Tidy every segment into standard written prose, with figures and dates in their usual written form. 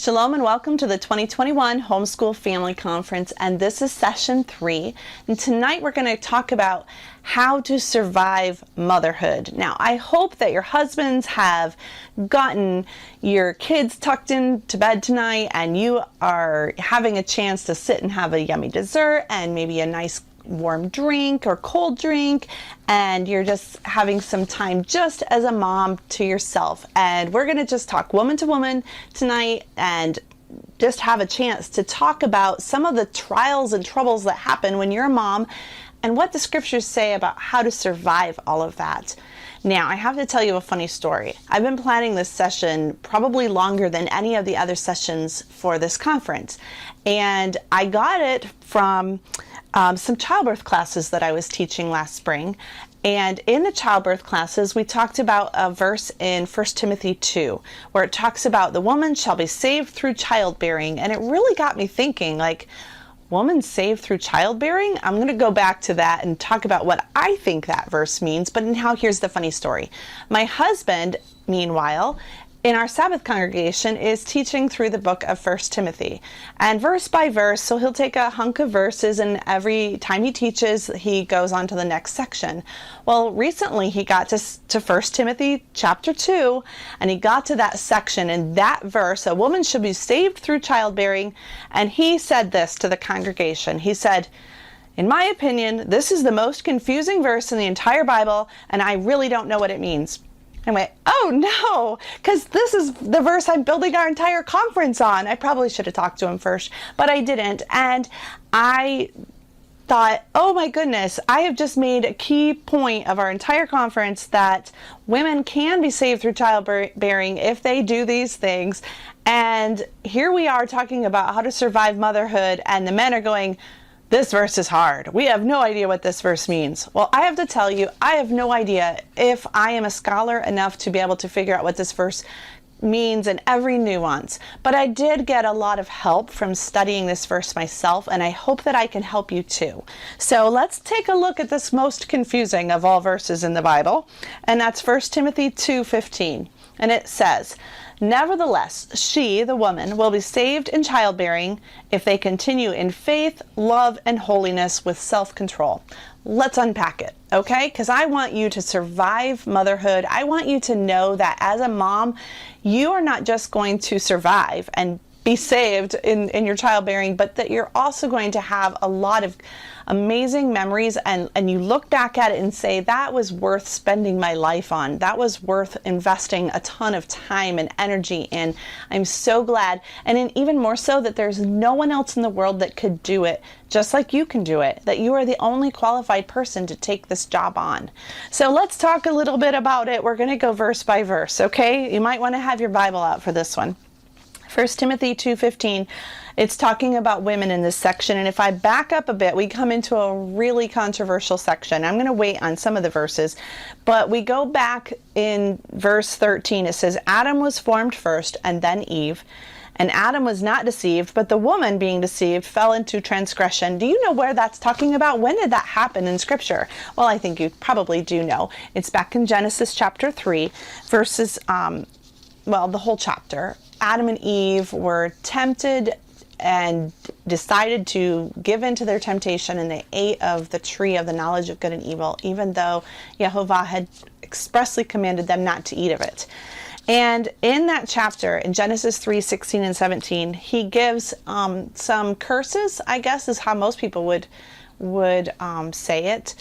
Shalom and welcome to the 2021 Homeschool Family Conference, and this is session 3. And tonight we're going to talk about how to survive motherhood. Now, I hope that your husbands have gotten your kids tucked into bed tonight and you are having a chance to sit and have a yummy dessert and maybe a nice warm drink or cold drink, and you're just having some time just as a mom to yourself. And we're going to just talk woman to woman tonight and just have a chance to talk about some of the trials and troubles that happen when you're a mom and what the scriptures say about how to survive all of that. Now, I have to tell you a funny story. I've been planning this session probably longer than any of the other sessions for this conference, and I got it from some childbirth classes that I was teaching last spring. And in the childbirth classes, we talked about a verse in 1 Timothy 2, where it talks about the woman shall be saved through childbearing. And it really got me thinking, like, woman saved through childbearing? I'm going to go back to that and talk about what I think that verse means. But now here's the funny story. My husband, meanwhile, in our Sabbath congregation, is teaching through the book of 1 Timothy. And verse by verse, so he'll take a hunk of verses, and every time he teaches, he goes on to the next section. Well, recently he got to 1 Timothy chapter 2, and he got to that section, and that verse, a woman should be saved through childbearing, and he said this to the congregation. He said, "In my opinion, this is the most confusing verse in the entire Bible, and I really don't know what it means." I went, oh no, because this is the verse I'm building our entire conference on. I probably should have talked to him first, but I didn't. And I thought, oh my goodness, I have just made a key point of our entire conference that women can be saved through childbearing if they do these things. And here we are talking about how to survive motherhood, and the men are going, this verse is hard. We have no idea what this verse means. Well, I have to tell you, I have no idea if I am a scholar enough to be able to figure out what this verse means in every nuance. But I did get a lot of help from studying this verse myself, and I hope that I can help you too. So let's take a look at this most confusing of all verses in the Bible, and that's 1 Timothy 2:15. And it says, "Nevertheless, she, the woman, will be saved in childbearing if they continue in faith, love, and holiness with self-control." Let's unpack it, okay? Because I want you to survive motherhood. I want you to know that as a mom, you are not just going to survive and be saved in your childbearing, but that you're also going to have a lot of amazing memories, and you look back at it and say, that was worth spending my life on. That was worth investing a ton of time and energy in. I'm so glad, and even more so, that there's no one else in the world that could do it just like you can do it, that you are the only qualified person to take this job on. So let's talk a little bit about it. We're going to go verse by verse, okay? You might want to have your Bible out for this one. 1 Timothy 2:15, it's talking about women in this section. And if I back up a bit, we come into a really controversial section. I'm going to wait on some of the verses, but we go back in verse 13. It says, "Adam was formed first, and then Eve. And Adam was not deceived, but the woman, being deceived, fell into transgression." Do you know where that's talking about? When did that happen in Scripture? Well, I think you probably do know. It's back in Genesis chapter 3, verses, the whole chapter. Adam and Eve were tempted and decided to give in to their temptation, and they ate of the tree of the knowledge of good and evil, even though Yehovah had expressly commanded them not to eat of it. And in that chapter, in Genesis 3:16 and 17, he gives some curses, I guess is how most people would say it,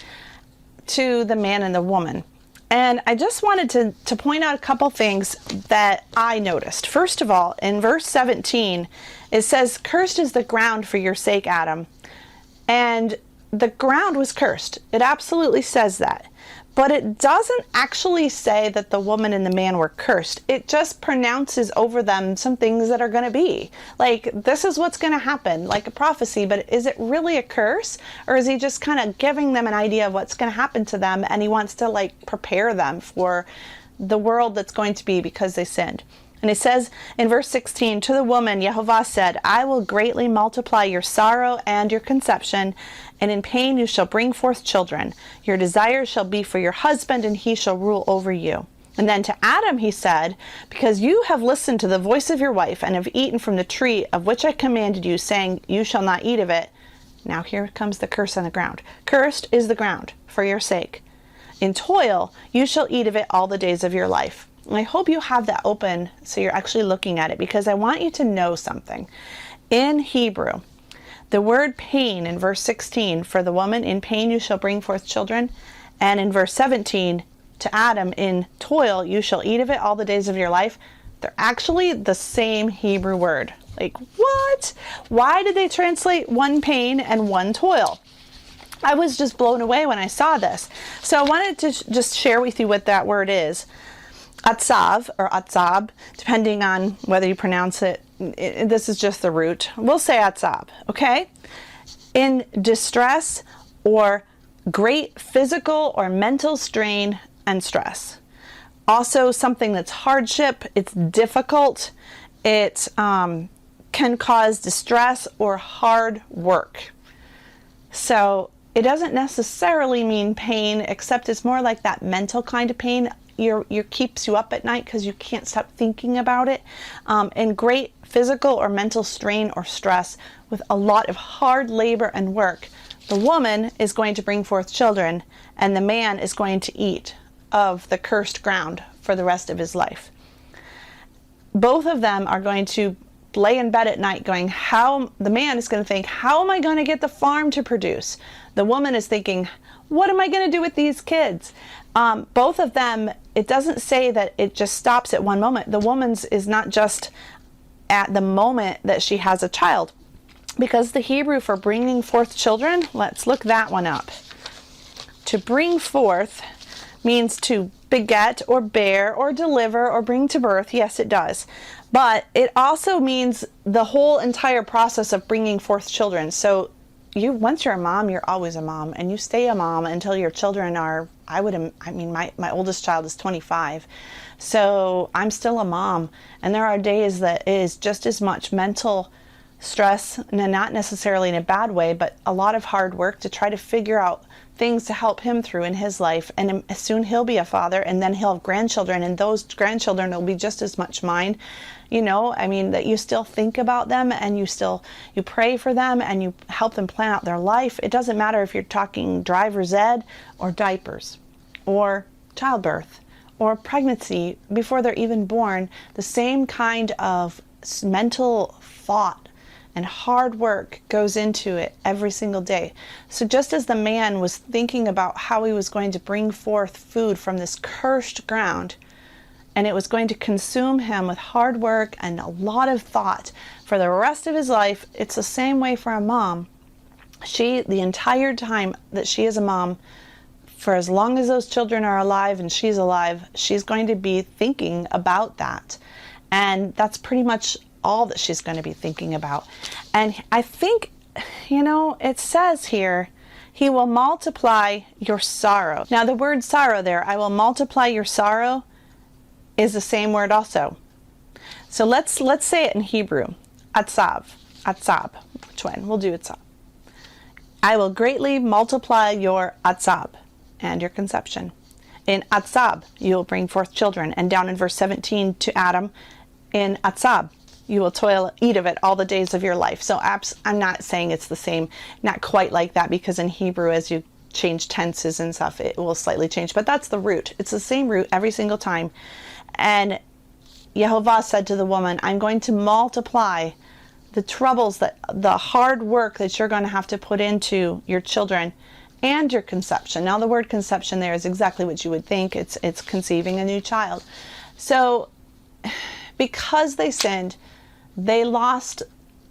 to the man and the woman. And I just wanted to point out a couple things that I noticed. First of all, in verse 17, it says, "Cursed is the ground for your sake, Adam." And the ground was cursed. It absolutely says that. But it doesn't actually say that the woman and the man were cursed. It just pronounces over them some things that are going to be. Like, this is what's going to happen, like a prophecy. But is it really a curse? Or is he just kind of giving them an idea of what's going to happen to them, and he wants to, like, prepare them for the world that's going to be because they sinned? And it says in verse 16, "To the woman, Yehovah said, I will greatly multiply your sorrow and your conception, and in pain you shall bring forth children. Your desire shall be for your husband, and he shall rule over you." And then to Adam he said, because you have listened to the voice of your wife and have eaten from the tree of which I commanded you, saying, you shall not eat of it. Now here comes the curse on the ground. Cursed is the ground for your sake. In toil you shall eat of it all the days of your life. And I hope you have that open so you're actually looking at it, because I want you to know something. In Hebrew, the word pain in verse 16, for the woman in pain you shall bring forth children. And in verse 17, to Adam, in toil you shall eat of it all the days of your life. They're actually the same Hebrew word. Like, what? Why did they translate one pain and one toil? I was just blown away when I saw this. So I wanted to just share with you what that word is. Atzav or atzab, depending on whether you pronounce it. This is just the root. We'll say atzab, okay? In distress or great physical or mental strain and stress. Also something that's hardship, it's difficult, it can cause distress or hard work. So it doesn't necessarily mean pain, except it's more like that mental kind of pain. Your keeps you up at night because you can't stop thinking about it. And great physical or mental strain or stress with a lot of hard labor and work. The woman is going to bring forth children, and the man is going to eat of the cursed ground for the rest of his life. Both of them are going to lay in bed at night going, the man is going to think, how am I going to get the farm to produce? The woman is thinking, what am I going to do with these kids? Both of them, it doesn't say that it just stops at one moment. The woman's is not just at the moment that she has a child, because the Hebrew for bringing forth children, let's look that one up. To bring forth means to beget or bear or deliver or bring to birth. Yes, it does. But it also means the whole entire process of bringing forth children. So once you're a mom, you're always a mom, and you stay a mom until your children are, my oldest child is 25. So I'm still a mom, and there are days that it is just as much mental stress, and not necessarily in a bad way, but a lot of hard work to try to figure out things to help him through in his life. And soon he'll be a father, and then he'll have grandchildren, and those grandchildren will be just as much mine. That you still think about them, and you pray for them, and you help them plan out their life. It doesn't matter if you're talking driver's ed or diapers or childbirth or pregnancy before they're even born. The same kind of mental thought and hard work goes into it every single day. So just as the man was thinking about how he was going to bring forth food from this cursed ground, and it was going to consume him with hard work and a lot of thought for the rest of his life, it's the same way for a mom. The entire time that she is a mom, for as long as those children are alive and she's alive, she's going to be thinking about that. And that's pretty much all that she's going to be thinking about. And I think, it says here, he will multiply your sorrow. Now the word sorrow there, I will multiply your sorrow, is the same word also. So let's say it in Hebrew. Atzab. Which one? We'll do atzab. I will greatly multiply your atzab and your conception. In atzab, you will bring forth children. And down in verse 17 to Adam, in atzab, you will toil, eat of it all the days of your life. So I'm not saying it's the same, not quite like that, because in Hebrew, as you change tenses and stuff, it will slightly change. But that's the root. It's the same root every single time. And Yehovah said to the woman, I'm going to multiply the troubles, the hard work that you're going to have to put into your children and your conception. Now the word conception there is exactly what you would think. It's conceiving a new child. So because they sinned, they lost,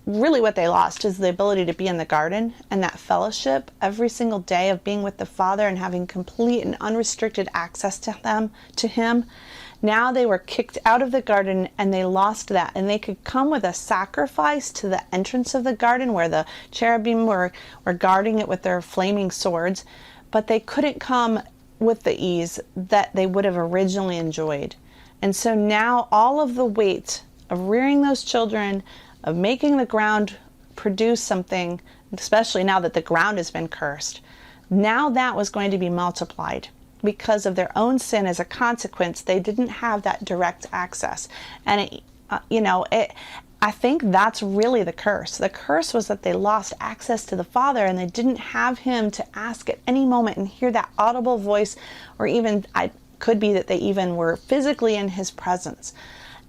really what they lost is the ability to be in the garden and that fellowship every single day of being with the Father and having complete and unrestricted access to Him. Now they were kicked out of the garden and they lost that. And they could come with a sacrifice to the entrance of the garden where the cherubim were guarding it with their flaming swords, but they couldn't come with the ease that they would have originally enjoyed. And so now all of the weight of rearing those children, of making the ground produce something, especially now that the ground has been cursed, now that was going to be multiplied. because of their own sin as a consequence, they didn't have that direct access. And I think that's really the curse. The curse was that they lost access to the Father, and they didn't have him to ask at any moment and hear that audible voice, or even it could be that they even were physically in his presence.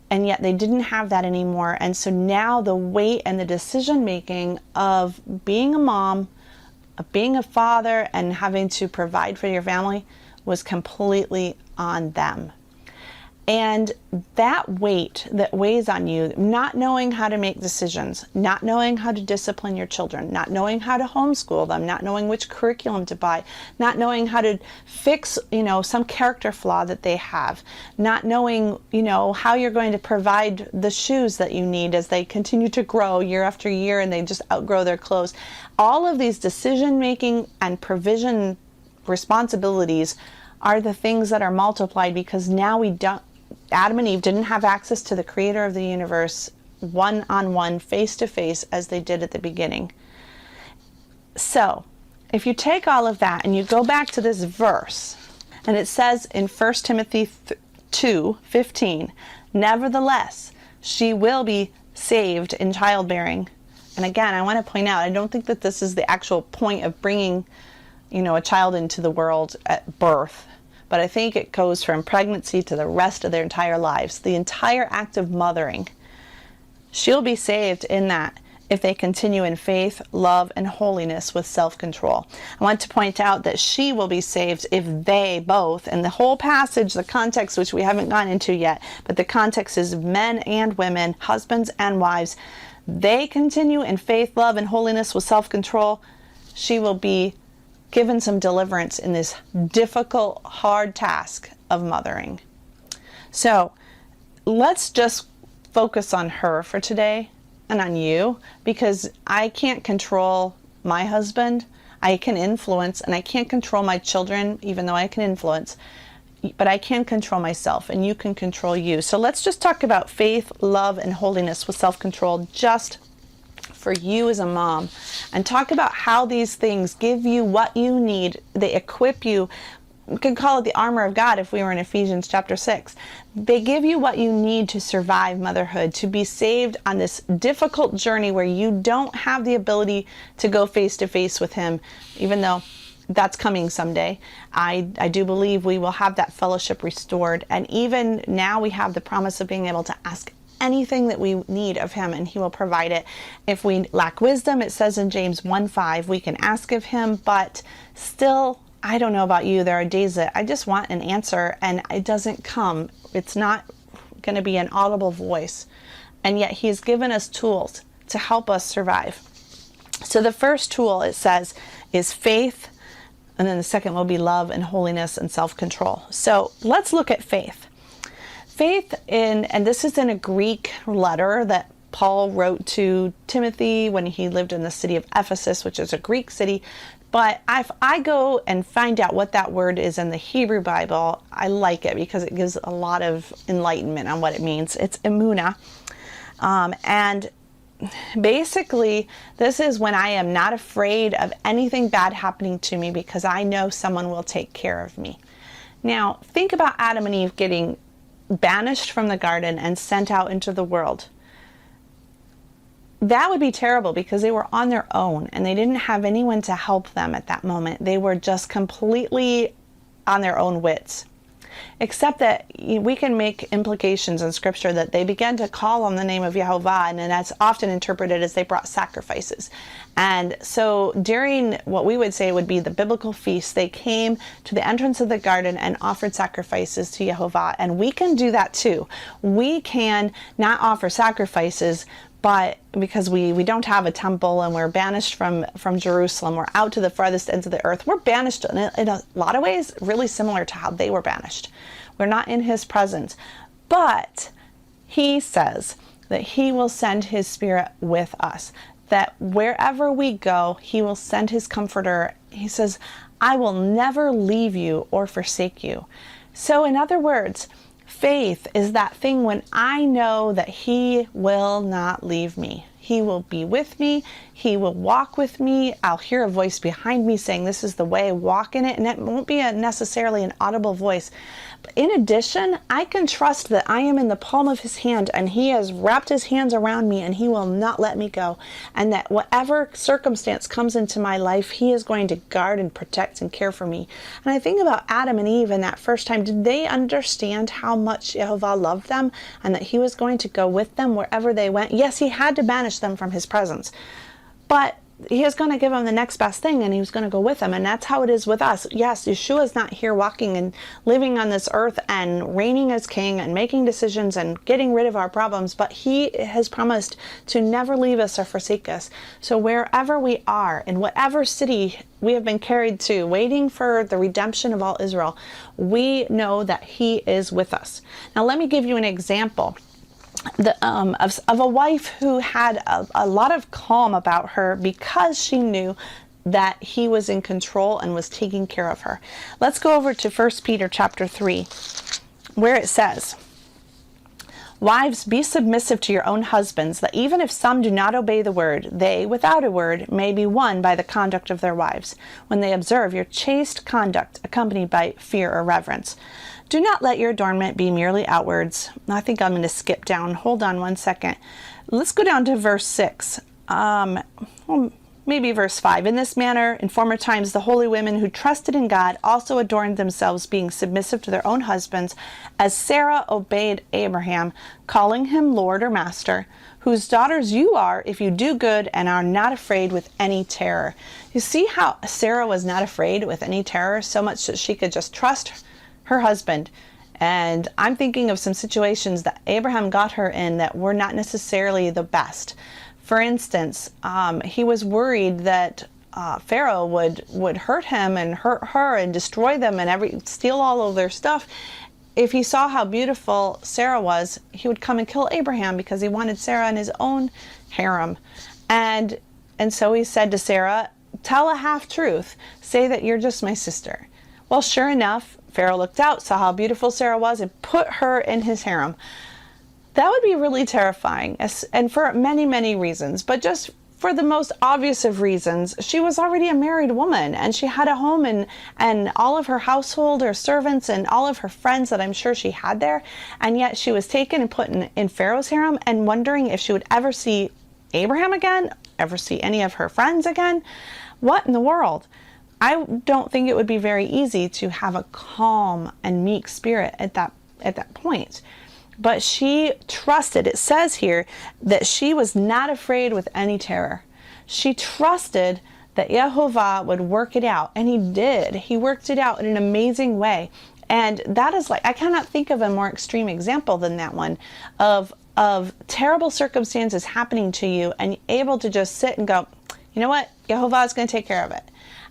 And yet they didn't have that anymore. And so now the weight and the decision making of being a mom, of being a father, and having to provide for your family was completely on them. And that weight that weighs on you, not knowing how to make decisions, not knowing how to discipline your children, not knowing how to homeschool them, not knowing which curriculum to buy, not knowing how to fix, some character flaw that they have, not knowing, how you're going to provide the shoes that you need as they continue to grow year after year and they just outgrow their clothes. All of these decision making and provision responsibilities are the things that are multiplied, because now Adam and Eve didn't have access to the creator of the universe one-on-one, face-to-face, as they did at the beginning. So, if you take all of that and you go back to this verse, and it says in 1 Timothy 2:15, nevertheless, she will be saved in childbearing. And again, I want to point out, I don't think that this is the actual point of bringing, a child into the world at birth. But I think it goes from pregnancy to the rest of their entire lives. The entire act of mothering. She'll be saved in that if they continue in faith, love, and holiness with self-control. I want to point out that she will be saved if they both, and the whole passage, the context which we haven't gone into yet, but the context is men and women, husbands and wives, they continue in faith, love, and holiness with self-control. She will be given some deliverance in this difficult, hard task of mothering. So let's just focus on her for today and on you, because I can't control my husband. I can influence, and I can't control my children, even though I can influence, but I can control myself, and you can control you. So let's just talk about faith, love, and holiness with self-control, just for you as a mom, and talk about how these things give you what you need. They equip you. We could call it the armor of God if we were in Ephesians chapter 6. They give you what you need to survive motherhood, to be saved on this difficult journey where you don't have the ability to go face to face with him, even though that's coming someday. I do believe we will have that fellowship restored. And even now we have the promise of being able to ask anything that we need of him, and he will provide it. If we lack wisdom, it says in James 1:5, we can ask of him, but still, I don't know about you, there are days that I just want an answer and it doesn't come. It's not going to be an audible voice. And yet he's given us tools to help us survive. So the first tool, it says, is faith, and then the second will be love and holiness and self-control. So let's look at faith. Faith and this is in a Greek letter that Paul wrote to Timothy when he lived in the city of Ephesus, which is a Greek city. But if I go and find out what that word is in the Hebrew Bible, I like it because it gives a lot of enlightenment on what it means. It's emunah. And basically, this is when I am not afraid of anything bad happening to me because I know someone will take care of me. Now, think about Adam and Eve getting banished from the garden and sent out into the world. That would be terrible because they were on their own and they didn't have anyone to help them at that moment. They were just completely on their own wits. Except that we can make implications in scripture that they began to call on the name of Jehovah, and that's often interpreted as they brought sacrifices. And so during what we would say would be the biblical feast, they came to the entrance of the garden and offered sacrifices to Jehovah. And we can do that too. We can not offer sacrifices, but because we don't have a temple and we're banished from Jerusalem, we're out to the farthest ends of the earth. We're banished in a lot of ways, really similar to how they were banished. We're not in his presence. But he says that he will send his spirit with us, that wherever we go, he will send his comforter. He says, I will never leave you or forsake you. So in other words, faith is that thing when I know that he will not leave me. He will be with me. He will walk with me. I'll hear a voice behind me saying, this is the way, walk in it. And it won't be necessarily an audible voice. But in addition, I can trust that I am in the palm of his hand and he has wrapped his hands around me and he will not let me go. And that whatever circumstance comes into my life, he is going to guard and protect and care for me. And I think about Adam and Eve in that first time. Did they understand how much Yehovah loved them and that he was going to go with them wherever they went? Yes, he had to banish them from his presence, but he is going to give them the next best thing, and he was going to go with them. And that's how it is with us. Yes, Yeshua is not here walking and living on this earth and reigning as king and making decisions and getting rid of our problems, but he has promised to never leave us or forsake us. So wherever we are, in whatever city we have been carried to, waiting for the redemption of all Israel, we know that he is with us. Now let me give you an example of a wife who had a lot of calm about her because she knew that he was in control and was taking care of her. Let's go over to 1 Peter chapter 3, where it says, "Wives, be submissive to your own husbands, that even if some do not obey the word, they, without a word, may be won by the conduct of their wives, when they observe your chaste conduct accompanied by fear or reverence. Do not let your adornment be merely outwards." I think I'm going to skip down. Hold on one second. Let's go down to verse 6. Maybe verse 5. "In this manner, in former times, the holy women who trusted in God also adorned themselves, being submissive to their own husbands, as Sarah obeyed Abraham, calling him Lord or Master, whose daughters you are if you do good and are not afraid with any terror." You see how Sarah was not afraid with any terror, so much that she could just trust her husband. And I'm thinking of some situations that Abraham got her in that were not necessarily the best. For instance, he was worried that Pharaoh would hurt him and hurt her and destroy them and steal all of their stuff. If he saw how beautiful Sarah was, he would come and kill Abraham because he wanted Sarah in his own harem. And so he said to Sarah, "Tell a half-truth. Say that you're just my sister." Well, sure enough, Pharaoh looked out, saw how beautiful Sarah was, and put her in his harem. That would be really terrifying, and for many, many reasons. But just for the most obvious of reasons, she was already a married woman, and she had a home and all of her household, her servants, and all of her friends that I'm sure she had there. And yet she was taken and put in Pharaoh's harem, and wondering if she would ever see Abraham again, ever see any of her friends again. What in the world? I don't think it would be very easy to have a calm and meek spirit at that point. But she trusted. It says here that she was not afraid with any terror. She trusted that Yehovah would work it out, and he did. He worked it out in an amazing way. And that is I cannot think of a more extreme example than that one of terrible circumstances happening to you and able to just sit and go, you know what? Yehovah is going to take care of it.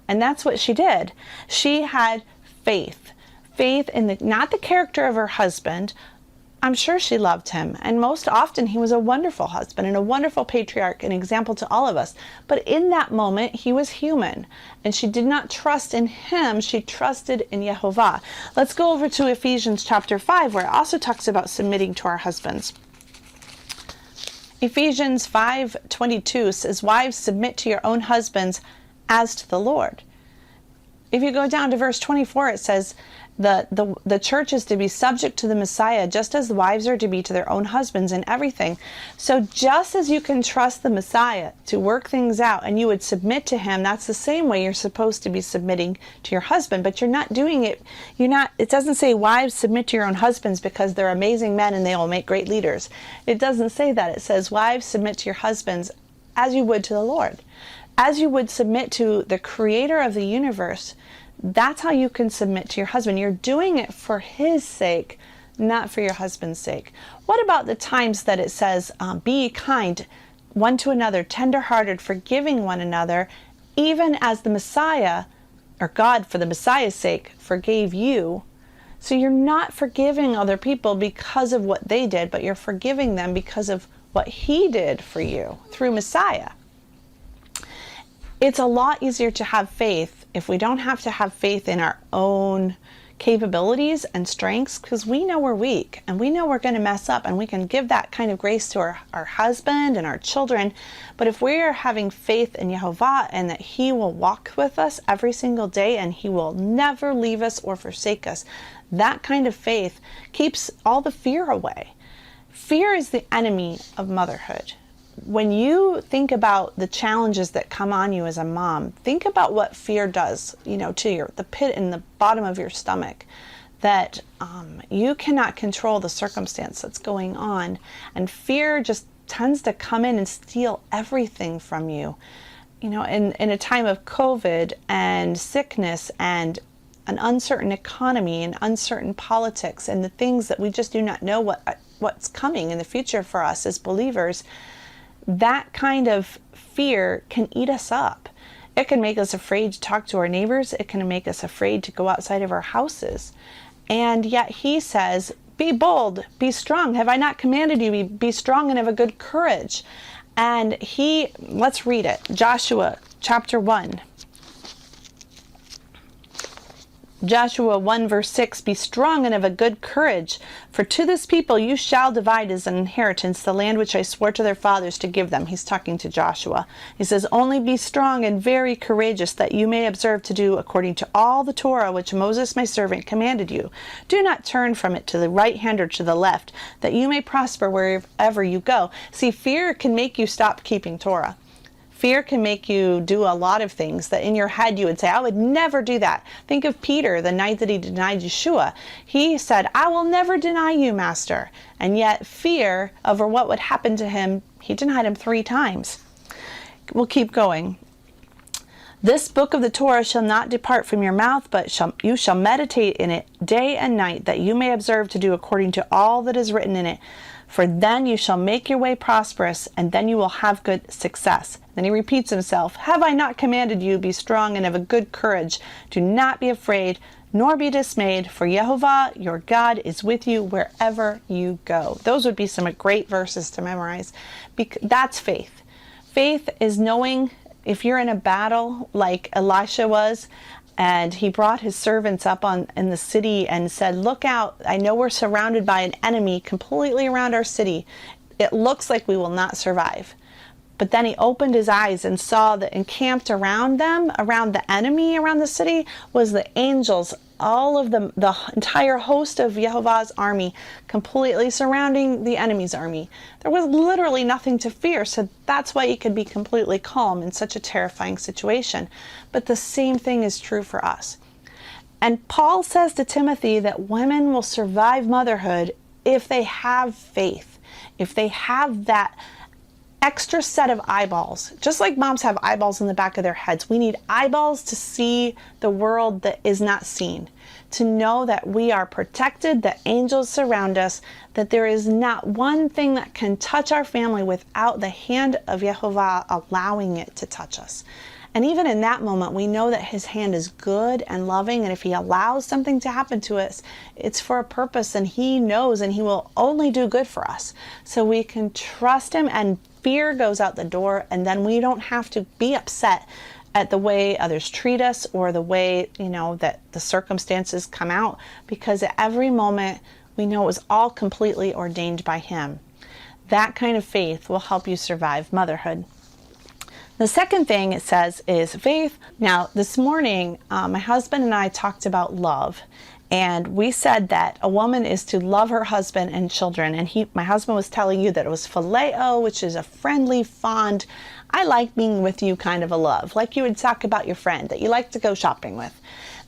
And that's what she did. She had faith in not the character of her husband. I'm sure she loved him, and most often he was a wonderful husband and a wonderful patriarch, an example to all of us. But in that moment, he was human, and she did not trust in him. She trusted in Yehovah. Let's go over to Ephesians chapter 5, where it also talks about submitting to our husbands. Ephesians 5:22 says, "Wives, submit to your own husbands as to the Lord." If you go down to verse 24, it says the church is to be subject to the Messiah, just as the wives are to be to their own husbands in everything. So just as you can trust the Messiah to work things out and you would submit to him, that's the same way you're supposed to be submitting to your husband. But you're not doing it. It doesn't say wives submit to your own husbands because they're amazing men and they will make great leaders. It doesn't say that. It says wives submit to your husbands as you would to the Lord. As you would submit to the creator of the universe. That's how you can submit to your husband. You're doing it for his sake, not for your husband's sake. What about the times that it says, be kind one to another, tender-hearted, forgiving one another, even as the Messiah, or God for the Messiah's sake, forgave you? So you're not forgiving other people because of what they did, but you're forgiving them because of what he did for you through Messiah. It's a lot easier to have faith if we don't have to have faith in our own capabilities and strengths, because we know we're weak and we know we're going to mess up, and we can give that kind of grace to our husband and our children. But if we are having faith in Yehovah and that he will walk with us every single day and he will never leave us or forsake us, that kind of faith keeps all the fear away. Fear is the enemy of motherhood. When you think about the challenges that come on you as a mom, think about what fear does, to the pit in the bottom of your stomach, that you cannot control the circumstance that's going on. And fear just tends to come in and steal everything from you. In a time of COVID and sickness and an uncertain economy and uncertain politics and the things that we just do not know what's coming in the future for us as believers, that kind of fear can eat us up. It can make us afraid to talk to our neighbors. It can make us afraid to go outside of our houses. And yet he says, be bold, be strong. Have I not commanded you? Be strong and have a good courage. And let's read it. Joshua chapter 1. Joshua 1 verse 6, be strong and of a good courage, for to this people you shall divide as an inheritance the land which I swore to their fathers to give them. He's talking to Joshua. He says, only be strong and very courageous, that you may observe to do according to all the Torah which Moses my servant commanded you. Do not turn from it to the right hand or to the left, that you may prosper wherever you go. See, fear can make you stop keeping Torah. Fear can make you do a lot of things that in your head you would say, I would never do that. Think of Peter, the night that he denied Yeshua. He said, I will never deny you, Master. And yet fear over what would happen to him, he denied him 3 times. We'll keep going. This book of the Torah shall not depart from your mouth, but you shall meditate in it day and night, that you may observe to do according to all that is written in it. For then you shall make your way prosperous, and then you will have good success. Then he repeats himself, have I not commanded you, be strong and of a good courage? Do not be afraid, nor be dismayed, for Yehovah your God is with you wherever you go. Those would be some great verses to memorize. That's faith. Faith is knowing if you're in a battle like Elisha was, and he brought his servants up in the city and said, look out, I know we're surrounded by an enemy completely around our city. It looks like we will not survive. But then he opened his eyes and saw that encamped around them, around the enemy, around the city, was the angels, all of them, the entire host of Yehovah's army, completely surrounding the enemy's army. There was literally nothing to fear, so that's why he could be completely calm in such a terrifying situation. But the same thing is true for us. And Paul says to Timothy that women will survive motherhood if they have faith, if they have that extra set of eyeballs. Just like moms have eyeballs in the back of their heads, we need eyeballs to see the world that is not seen, to know that we are protected, that angels surround us, that there is not one thing that can touch our family without the hand of Yehovah allowing it to touch us. And even in that moment, we know that his hand is good and loving, and if he allows something to happen to us, it's for a purpose, and he knows, and he will only do good for us. So we can trust him, and fear goes out the door, and then we don't have to be upset at the way others treat us or the way, that the circumstances come out, because at every moment we know it was all completely ordained by him. That kind of faith will help you survive motherhood. The second thing it says is faith. Now, this morning, my husband and I talked about love. And we said that a woman is to love her husband and children. And my husband was telling you that it was phileo, which is a friendly, fond, I like being with you kind of a love. Like you would talk about your friend that you like to go shopping with.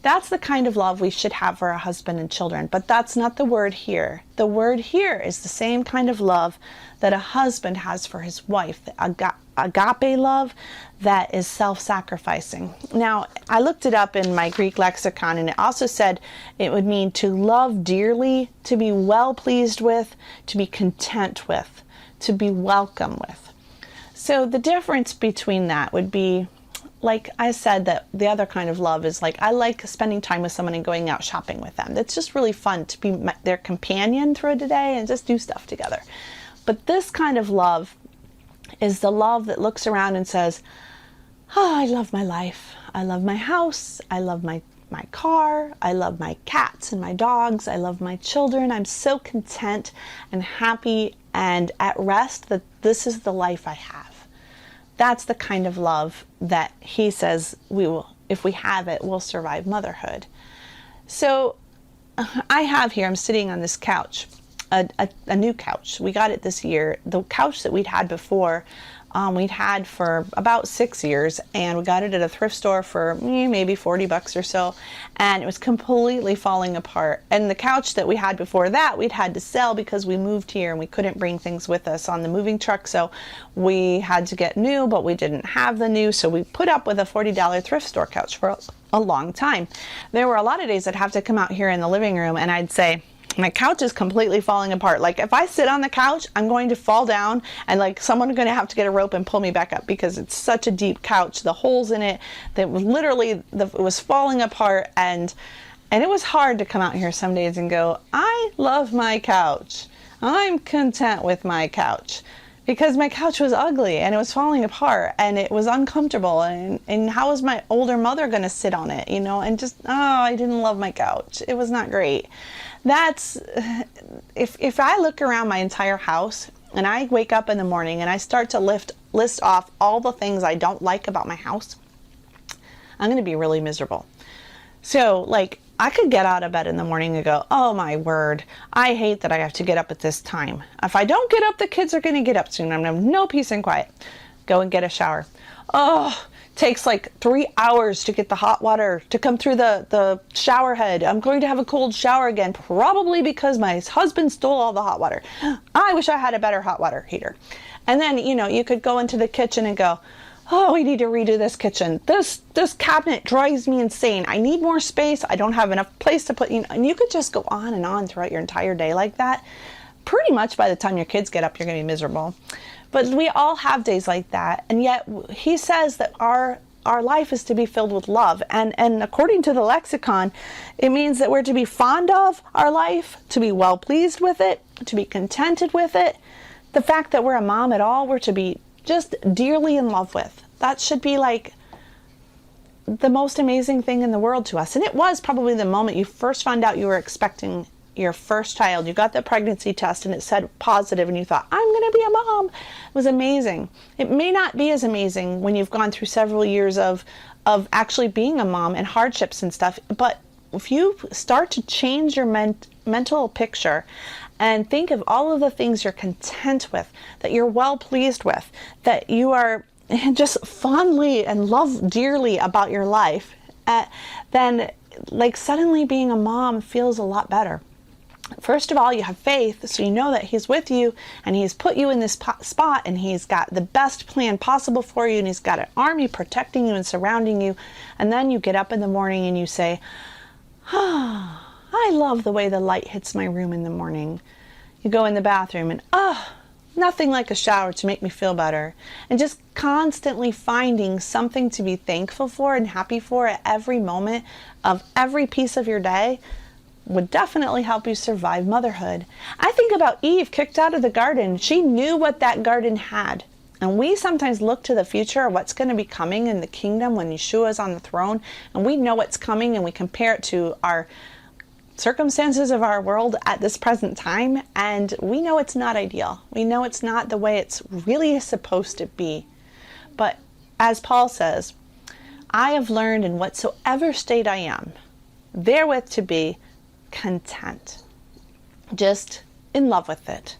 That's the kind of love we should have for our husband and children. But that's not the word here. The word here is the same kind of love that a husband has for his wife, the agape love that is self-sacrificing. Now, I looked it up in my Greek lexicon, and it also said it would mean to love dearly, to be well pleased with, to be content with, to be welcome with. So the difference between that would be, like I said, that the other kind of love is like, I like spending time with someone and going out shopping with them. It's just really fun to be their companion through the day and just do stuff together. But this kind of love is the love that looks around and says, oh, I love my life. I love my house. I love my my car. I love my cats and my dogs. I love my children. I'm so content and happy and at rest that this is the life I have. That's the kind of love that he says we will, if we have it, we'll survive motherhood. So I have here, I'm sitting on this couch, a new couch. We got it this year. The couch that we'd had before, we'd had for about 6 years, and we got it at a thrift store for maybe $40 or so, and it was completely falling apart. And the couch that we had before that, we'd had to sell because we moved here and we couldn't bring things with us on the moving truck, so we had to get new, but we didn't have the new, so we put up with a $40 thrift store couch for a long time. There were a lot of days I'd have to come out here in the living room and I'd say, my couch is completely falling apart. Like if I sit on the couch, I'm going to fall down, and like someone's going to have to get a rope and pull me back up because it's such a deep couch. The holes in it, that was literally, it was falling apart, and it was hard to come out here some days and go, I love my couch. I'm content with my couch. Because my couch was ugly and it was falling apart and it was uncomfortable, and how was my older mother going to sit on it, and just, I didn't love my couch. It was not great. That's, if I look around my entire house and I wake up in the morning and I start to list off all the things I don't like about my house, I'm going to be really miserable. So like, I could get out of bed in the morning and go, oh my word, I hate that I have to get up at this time. If I don't get up, the kids are going to get up soon. I'm going to have no peace and quiet. Go and get a shower. Oh, takes like 3 hours to get the hot water to come through the shower head. I'm going to have a cold shower again, probably because my husband stole all the hot water. I wish I had a better hot water heater. And then, you could go into the kitchen and go, oh, we need to redo this kitchen. This cabinet drives me insane. I need more space. I don't have enough place to put, and you could just go on and on throughout your entire day like that. Pretty much by the time your kids get up, you're going to be miserable. But we all have days like that. And yet he says that our life is to be filled with love. And according to the lexicon, it means that we're to be fond of our life, to be well pleased with it, to be contented with it. The fact that we're a mom at all, we're to be just dearly in love with. That should be like the most amazing thing in the world to us. And it was probably the moment you first found out you were expecting your first child. You got the pregnancy test and it said positive and you thought, I'm going to be a mom. It was amazing. It may not be as amazing when you've gone through several years of actually being a mom and hardships and stuff. But if you start to change your mental picture and think of all of the things you're content with, that you're well pleased with, that you are just fondly and love dearly about your life, then like suddenly being a mom feels a lot better. First of all, you have faith, so you know that he's with you and he's put you in this spot and he's got the best plan possible for you and he's got an army protecting you and surrounding you. And then you get up in the morning and you say, I love the way the light hits my room in the morning. You go in the bathroom and, nothing like a shower to make me feel better. And just constantly finding something to be thankful for and happy for at every moment of every piece of your day would definitely help you survive motherhood. I think about Eve kicked out of the garden. She knew what that garden had. And we sometimes look to the future of what's going to be coming in the kingdom when Yeshua is on the throne, and we know what's coming and we compare it to our circumstances of our world at this present time, and we know it's not ideal. We know it's not the way it's really supposed to be. But as Paul says, I have learned in whatsoever state I am, therewith to be content. Just in love with it.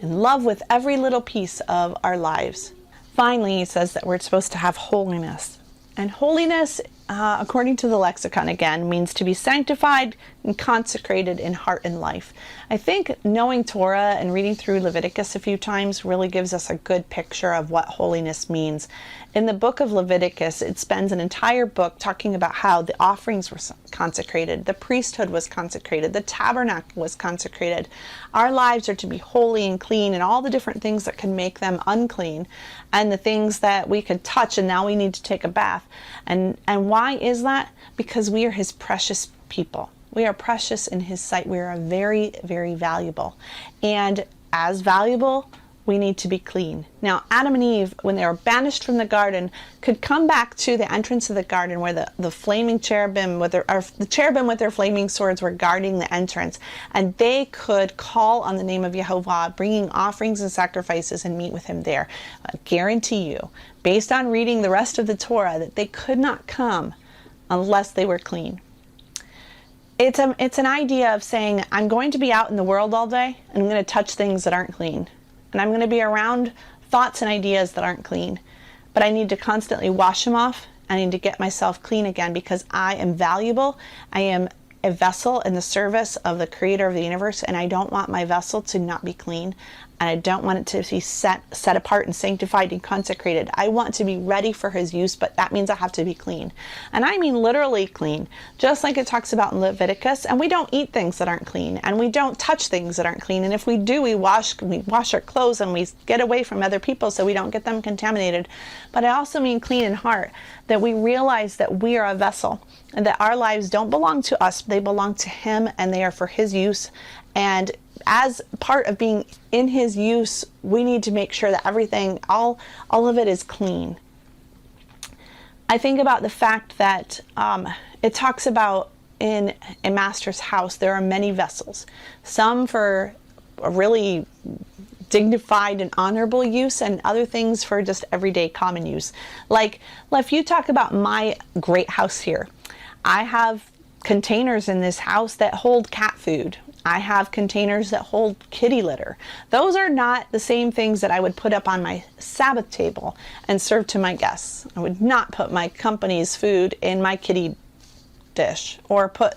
In love with every little piece of our lives. Finally, he says that we're supposed to have holiness. And holiness, according to the lexicon again, means to be sanctified and consecrated in heart and life. I think knowing Torah and reading through Leviticus a few times really gives us a good picture of what holiness means. In the book of Leviticus, it spends an entire book talking about how the offerings were consecrated, the priesthood was consecrated, the tabernacle was consecrated. Our lives are to be holy and clean, and all the different things that can make them unclean, and the things that we could touch and now we need to take a bath. And why is that? Because we are his precious people. We are precious in his sight. We are very, very valuable. And as valuable, we need to be clean. Now, Adam and Eve, when they were banished from the garden, could come back to the entrance of the garden where the flaming cherubim the cherubim with their flaming swords were guarding the entrance, and they could call on the name of Yehovah, bringing offerings and sacrifices, and meet with him there. I guarantee you, based on reading the rest of the Torah, that they could not come unless they were clean. It's an idea of saying, I'm going to be out in the world all day, and I'm going to touch things that aren't clean. And I'm going to be around thoughts and ideas that aren't clean. But I need to constantly wash them off. I need to get myself clean again, because I am valuable. I am a vessel in the service of the creator of the universe, and I don't want my vessel to not be clean. And I don't want it to be set apart and sanctified and consecrated. I want to be ready for his use, but that means I have to be clean. And I mean literally clean, just like it talks about in Leviticus. And we don't eat things that aren't clean, and we don't touch things that aren't clean. And if we do, we wash our clothes, and we get away from other people so we don't get them contaminated. But I also mean clean in heart, that we realize that we are a vessel, and that our lives don't belong to us, they belong to him, and they are for his use. And as part of being in his use, we need to make sure that everything, all of it is clean. I think about the fact that it talks about in a master's house, there are many vessels, some for a really dignified and honorable use, and other things for just everyday common use. Like if you talk about my great house here, I have containers in this house that hold cat food. I have containers that hold kitty litter. Those are not the same things that I would put up on my Sabbath table and serve to my guests. I would not put my company's food in my kitty dish, or put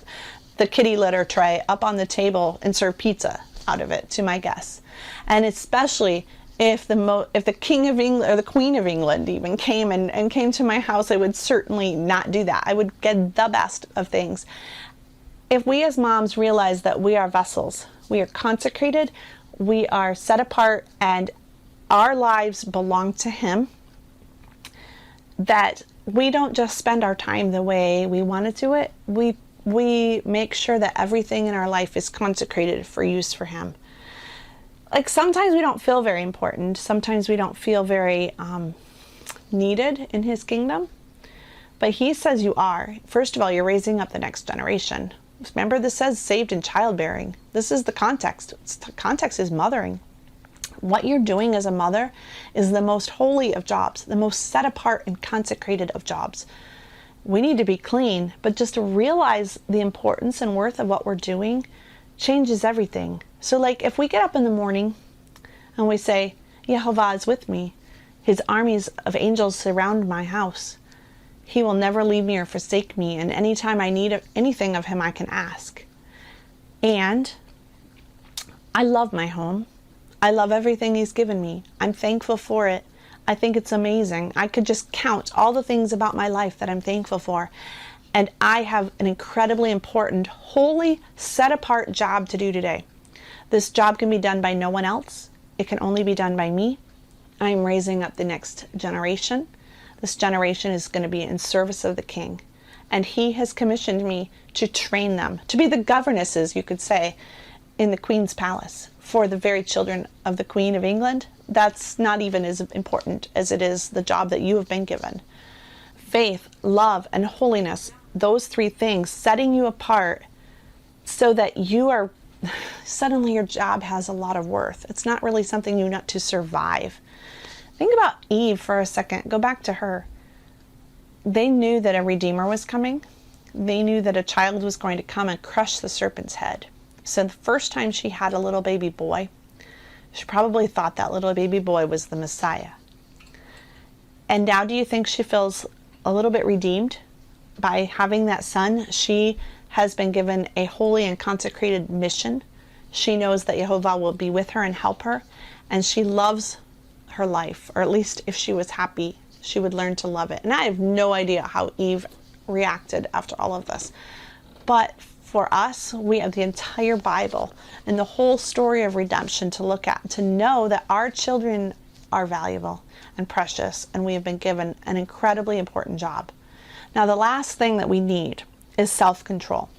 the kitty litter tray up on the table and serve pizza out of it to my guests. And especially if the King of England or the Queen of England even came and came to my house, I would certainly not do that. I would get the best of things. If we as moms realize that we are vessels, we are consecrated, we are set apart, and our lives belong to him, that we don't just spend our time the way we want to do it. We make sure that everything in our life is consecrated for use for him. Like, sometimes we don't feel very important. Sometimes we don't feel very needed in his kingdom. But he says you are. First of all, you're raising up the next generation. Remember, this says saved in childbearing. This is the context. The context is mothering. What you're doing as a mother is the most holy of jobs, the most set apart and consecrated of jobs. We need to be clean, but just to realize the importance and worth of what we're doing changes everything. So like, if we get up in the morning and we say, Yehovah is with me, his armies of angels surround my house, he will never leave me or forsake me, and anytime I need anything of him, I can ask. And I love my home. I love everything he's given me. I'm thankful for it. I think it's amazing. I could just count all the things about my life that I'm thankful for. And I have an incredibly important, holy, set-apart job to do today. This job can be done by no one else. It can only be done by me. I'm raising up the next generation. This generation is going to be in service of the King. And he has commissioned me to train them, to be the governesses, you could say, in the Queen's palace for the very children of the Queen of England. That's not even as important as it is the job that you have been given. Faith, love, and holiness, those three things, setting you apart so that you are, suddenly your job has a lot of worth. It's not really something you want to survive. Think about Eve for a second. Go back to her. They knew that a Redeemer was coming. They knew that a child was going to come and crush the serpent's head. So the first time she had a little baby boy, she probably thought that little baby boy was the Messiah. And now do you think she feels a little bit redeemed by having that son? She has been given a holy and consecrated mission. She knows that Yehovah will be with her and help her. And she loves her life, or at least if she was happy, she would learn to love it. And I have no idea how Eve reacted after all of this. But for us, we have the entire Bible and the whole story of redemption to look at, to know that our children are valuable and precious, and we have been given an incredibly important job. Now, the last thing that we need is self-control.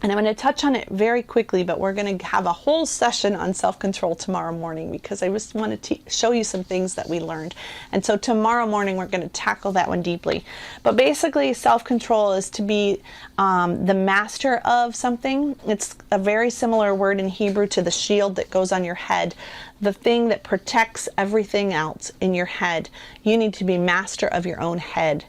And I'm going to touch on it very quickly, but we're going to have a whole session on self-control tomorrow morning, because I just want to show you some things that we learned. And so tomorrow morning, we're going to tackle that one deeply. But basically, self-control is to be the master of something. It's a very similar word in Hebrew to the shield that goes on your head, the thing that protects everything else in your head. You need to be master of your own head.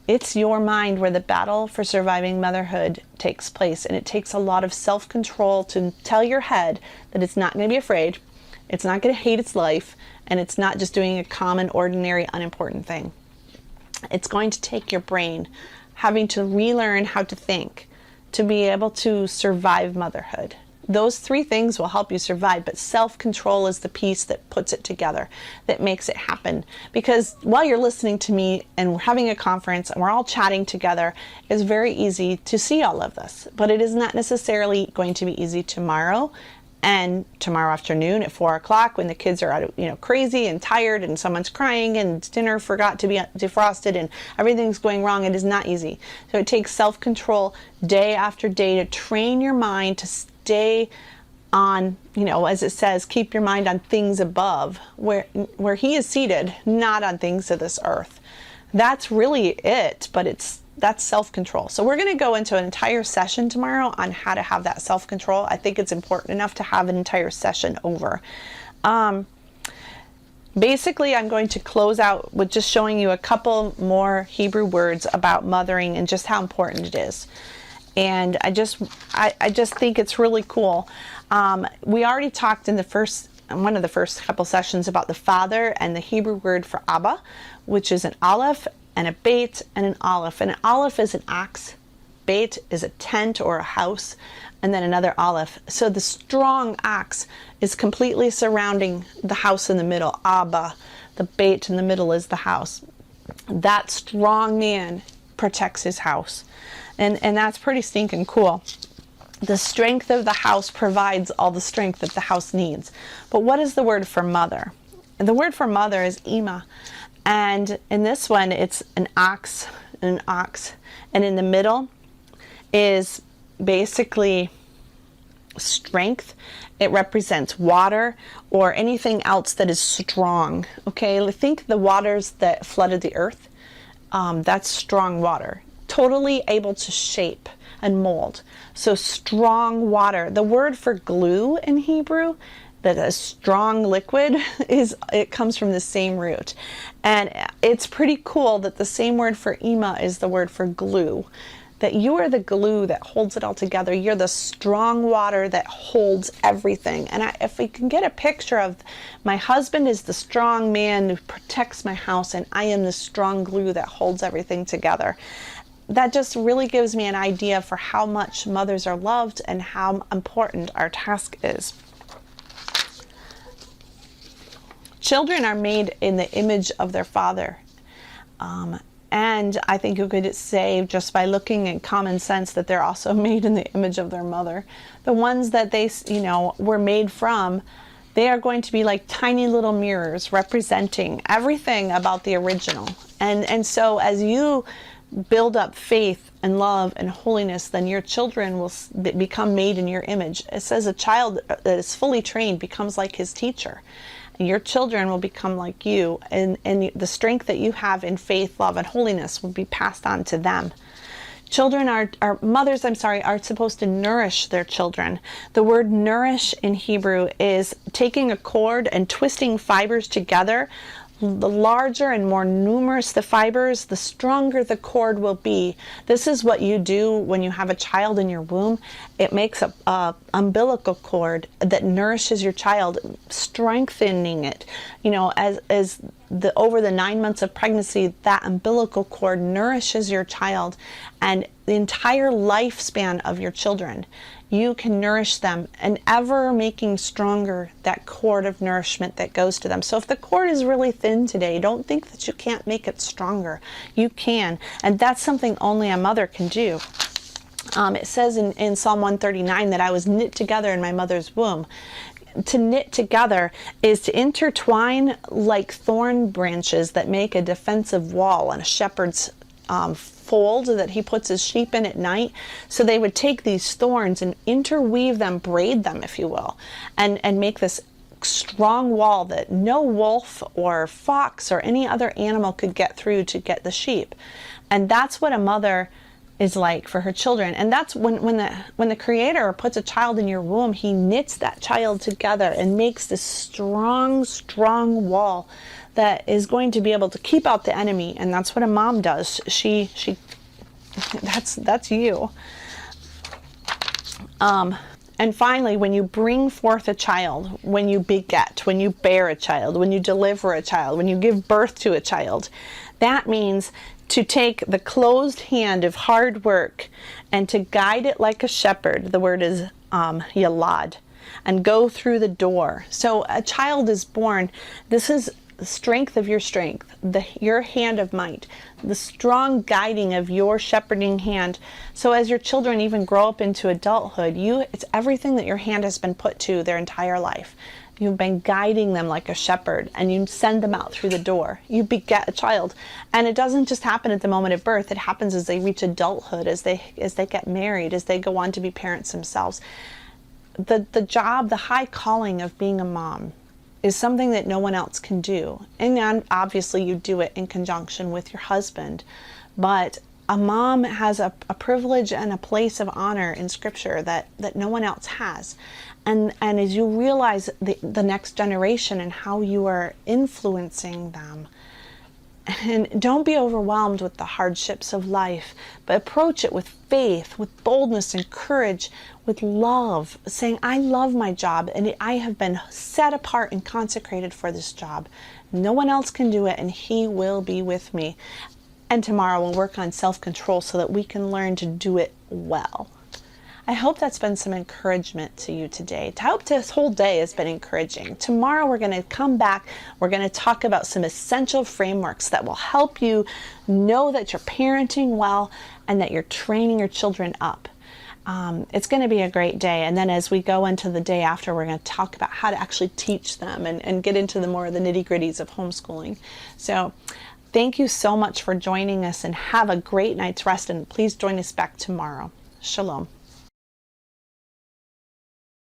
It's your mind where the battle for surviving motherhood takes place, and it takes a lot of self-control to tell your head that it's not going to be afraid, it's not going to hate its life, and it's not just doing a common, ordinary, unimportant thing. It's going to take your brain having to relearn how to think to be able to survive motherhood. Those three things will help you survive, but self-control is the piece that puts it together, that makes it happen. Because while you're listening to me and we're having a conference and we're all chatting together, it's very easy to see all of this, but it is not necessarily going to be easy tomorrow and tomorrow afternoon at 4 o'clock when the kids are out, crazy and tired and someone's crying and dinner forgot to be defrosted and everything's going wrong. It is not easy. So it takes self-control day after day to train your mind to stay on, as it says, keep your mind on things above, where he is seated, not on things of this earth. That's really it, but that's self-control. So we're going to go into an entire session tomorrow on how to have that self-control. I think it's important enough to have an entire session over. Basically, I'm going to close out with just showing you a couple more Hebrew words about mothering and just how important it is. And I just think it's really cool. We already talked in one of the first couple sessions about the father and the Hebrew word for Abba, which is an aleph and a beit and an aleph. And an aleph is an ox, beit is a tent or a house, and then another aleph. So the strong ox is completely surrounding the house in the middle, Abba. The beit in the middle is the house. That strong man protects his house. And that's pretty stinking cool. The strength of the house provides all the strength that the house needs. But what is the word for mother? And the word for mother is ima. And in this one, it's an ox. And in the middle is basically strength. It represents water or anything else that is strong. Okay, think the waters that flooded the earth. That's strong water. Totally able to shape and mold. So strong water. The word for glue in Hebrew, that a strong liquid, it comes from the same root. And it's pretty cool that the same word for ima is the word for glue. That you are the glue that holds it all together. You're the strong water that holds everything. And if we can get a picture of my husband is the strong man who protects my house, and I am the strong glue that holds everything together. That just really gives me an idea for how much mothers are loved and how important our task is. Children are made in the image of their father. And I think you could say, just by looking at common sense, that they're also made in the image of their mother. The ones that they, were made from, they are going to be like tiny little mirrors representing everything about the original. And so as you build up faith and love and holiness, then your children will become made in your image. It says a child that is fully trained becomes like his teacher. And your children will become like you, and the strength that you have in faith, love, and holiness will be passed on to them. Mothers are supposed to nourish their children. The word nourish in Hebrew is taking a cord and twisting fibers together. The larger and more numerous the fibers, the stronger the cord will be. This is what you do when you have a child in your womb. It makes a umbilical cord that nourishes your child, strengthening it. As over the 9 months of pregnancy, that umbilical cord nourishes your child, and the entire lifespan of your children. You can nourish them and ever making stronger that cord of nourishment that goes to them. So if the cord is really thin today, don't think that you can't make it stronger. You can. And that's something only a mother can do. It says in Psalm 139 that I was knit together in my mother's womb. To knit together is to intertwine like thorn branches that make a defensive wall on a shepherd's fold that he puts his sheep in at night. So they would take these thorns and interweave them, braid them, if you will, and make this strong wall that no wolf or fox or any other animal could get through to get the sheep. And that's what a mother is like for her children. And that's when the Creator puts a child in your womb, he knits that child together and makes this strong wall that is going to be able to keep out the enemy. And that's what a mom does. She that's you. And finally, when you bring forth a child, when you beget, when you bear a child, when you deliver a child, when you give birth to a child, that means to take the closed hand of hard work and to guide it like a shepherd. The word is yalad, and go through the door. So a child is born. This is the strength of your strength, your hand of might, the strong guiding of your shepherding hand. So as your children even grow up into adulthood, it's everything that your hand has been put to their entire life. You've been guiding them like a shepherd, and you send them out through the door. You beget a child, and it doesn't just happen at the moment of birth. It happens as they reach adulthood, as they get married, as they go on to be parents themselves. The job, the high calling of being a mom is something that no one else can do. And then obviously you do it in conjunction with your husband. But a mom has a privilege and a place of honor in Scripture that no one else has. And as you realize the next generation and how you are influencing them, and don't be overwhelmed with the hardships of life, but approach it with faith, with boldness and courage, with love, saying, I love my job and I have been set apart and consecrated for this job. No one else can do it, and He will be with me. And tomorrow we'll work on self-control so that we can learn to do it well. I hope that's been some encouragement to you today. I hope this whole day has been encouraging. Tomorrow we're going to come back. We're going to talk about some essential frameworks that will help you know that you're parenting well and that you're training your children up. It's going to be a great day. And then as we go into the day after, we're going to talk about how to actually teach them and get into the more of the nitty-gritties of homeschooling. So thank you so much for joining us, and have a great night's rest. And please join us back tomorrow. Shalom.